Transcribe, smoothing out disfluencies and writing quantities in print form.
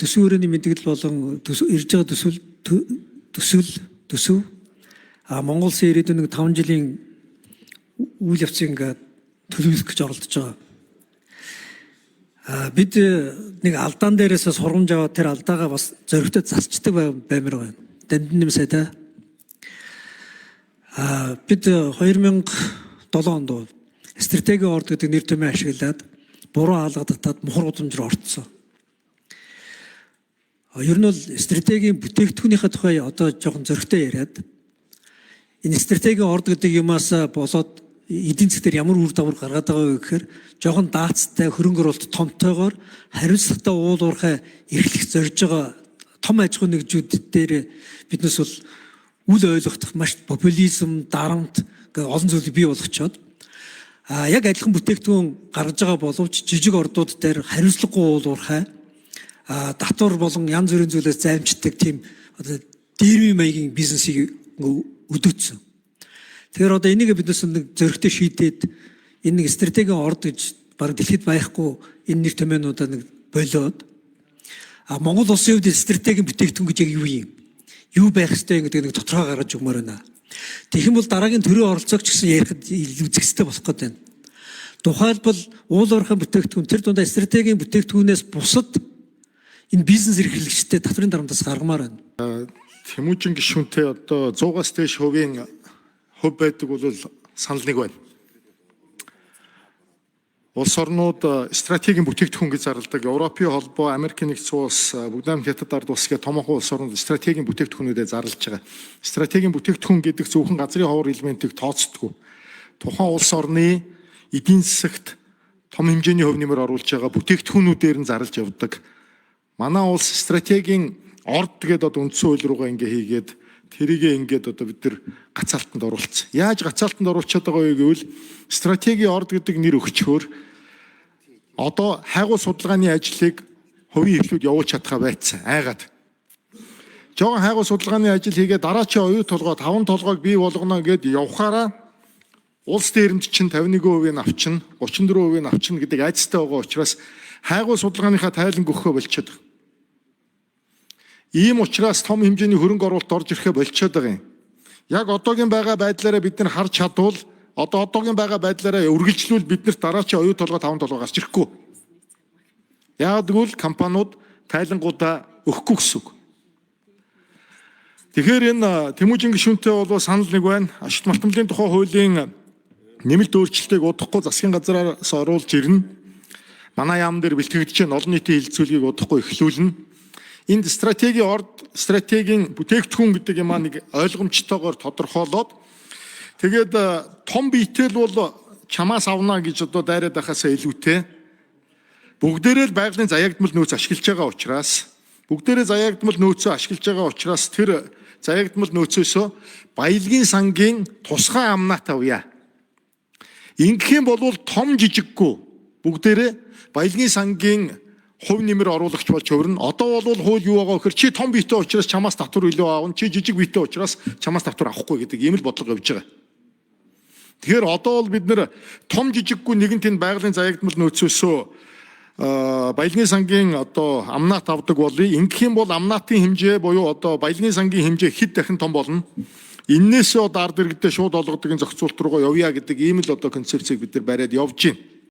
төсөв өрөөний мэдгэл болон ирж байгаа төсөв Монгол Улсын ирээдүйн 5 жилийн үйл явцыг ингээд төлөвлөх гэж оролдож байгаа. Бид нэг алдаан дээрээс сургамж аваад тэр алдаагаа бас зөрөгтэй засчдаг баймар байна. Дандин нэм сайтай. Бид 2007 онд стратегийн орд гэдэг нэр томьёо ашиглаад буруу хаалга татаад мухар гудамж руу орцсон. Ер нь бол стратегийн бүтээгдэхүүнийхээ тухай одоо жоохон зөрөгтэй яриад энэ стратегийн орд гэдэг юмас болоод эдийн засгаар ямар үр дагавар гаргаад байгаа вэ гэхээр жоохон даацтай хөрөнгө оруулалт томтойгоор хариуцлагатай уул уурхай эрхлэх зорж байгаа том аж ахуй нэгжүүд дээр биднес бол үл ойлгох маш популизм, дарамт олон зүйлийг бий болгочоод яг адилхан бүтээгдэхүүн гаргаж байгаа боловч жижиг ордууд дээр хариуцлагагүй уул уурхай татвар болон янз бүрийн зүйлээс займчдаг тийм одоо дээрвийн маягийн бизнесийг өдөөцсөн. Тэгэхээр одоо энийг биднес нэг зөрөгтэй шийдээд энэ нэг стратегийн орд гэж баг дэлхийд байхгүй энэ нэр томьёонуудаа нэг болоод Монгол улсын хувьд стратегийн бүтээгдэхүүн гэж яг юу юм? Юу байх ёстой гэдэг нэг тодорхой гаргаж өгмөр байна. Тэгэх юм бол дараагийн төрийн оролцоогч гэсэн ярихад үзэсгэлэнтэй болох гэдэг байна. Тухайлбал уул уурхай бүтээгдэхүүн тэр дундаа стратегийн бүтээгдэхүүнээс бусад энэ бизнес эрхлэгчтэй татврын дарамтаас гаргамаар байна. Тэмүүжин гишүүнтэй одоо 100-аас дээш хувийн хөв байдаг бол санал нэг байна. Улс орнууд стратегийн бүтээгдэхүүн гэж зарладаг Европын холбоо, Америкийн нэгдсэн улс, Бүгд Хятад ард улс гэх томоохон улс орнууд стратегийн бүтээгдэхүүнүүдэд зарлаж байгаа. Стратегийн бүтээгдэхүүн гэдэг зөвхөн газрын ховор элементийг тооцдоггүй. Тухайн улс орны эдийн засагт том хэмжээний хөв нэмэр оруулж байгаа бүтээгдэхүүнүүдээр нь зарлаж явдаг. Манай улс стратегийн орд тэгээд одоо үндсэн хууль руугаа ингээ хийгээд тэрийгээ ингээд одоо бид нар гацаалтанд оруулсан. Яаж гацаалтанд оруулчихад байгаа вэ гэвэл стратегийн орд гэдэг нэр өгчхөөр одоо хайгуул судалгааны ажлыг хувийн эхлүүд явуулж чадхаа байцсан айгаад. Жогон хайгуул судалгааны ажил хийгээд дараачийн оюу толгой 5 толгойг бий болгоно гэд явхаараа улс дээрэмд чинь 51% авчин, 34% авчин гэдэг айцтай байгаа учраас хайгуул судалгааныхаа тайлан өгөхөө болчиход байгаа. Ийм учраас том хэмжээний хөрөнгө оруулалт орж ирэхэ болчиход байгаа юм. Яг одоогийн байгаа байдлаараа бид нар харж чадвал одоогийн байгаа байдлаараа үргэлжлүүл биднэрт дараачийн оюу толгой 5 толгой гарч ирэхгүй. Яг тэгвэл компаниуд тайлангуудаа өгөхгүй гэсэн үг. Тэгэхээр энэ Тэмүүжин гишүүнтэй бол санал нэг байна. Ашигт малтмлын тухай хуулийн нэмэлт өөрчлөлтийг удахгүй засгийн газраас оруулж ирнэ. Манай яам дээр бэлтгэгдэж байгаа олон нийтийн хилцүүлгийг удахгүй эхлүүлнэ. Энд стратегийн бүтээгдэхүүн гэдэг юм нэг ойлгомжтойгоор тодорхойлоод тэгээд том биетэл бол чамаас авна гэж одоо дайраад байхаасаа илүүтэй бүгдээрээ л байгалийн заягдмал нөөц ашиглаж байгаа учраас тэр заягдмал нөөцөөсөө баялагын сангийн тусгай амнат авъя. Ингэх юм бол том жижиггүй бүгдээрээ баялагын сангийн хувь нэмэр оруулагч болж хувирна. Одоо бол хууль юу байгаа гэхээр чи том биетэй учраас чамаас татвар илүү аавна, чи жижиг биетэй учраас чамаас татвар авахгүй гэдэг ийм л бодлого явж байгаа. Тэгэхээр одоо бол бид нэр том жижиггүй нэгэн тэнд байгалийн заягдмал нөөцөөсөө баялагын сангийн одоо амнат авдаг болъё. Ингэх юм бол амнатын хэмжээ буюу одоо баялагын сангийн хэмжээ хэд дахин том болно. Иннээс одоо ард иргэдээ шууд олгодгийн зохицуулт руугаа явъя гэдэг ийм л одоо концепцийг бид нар бариад явж байна.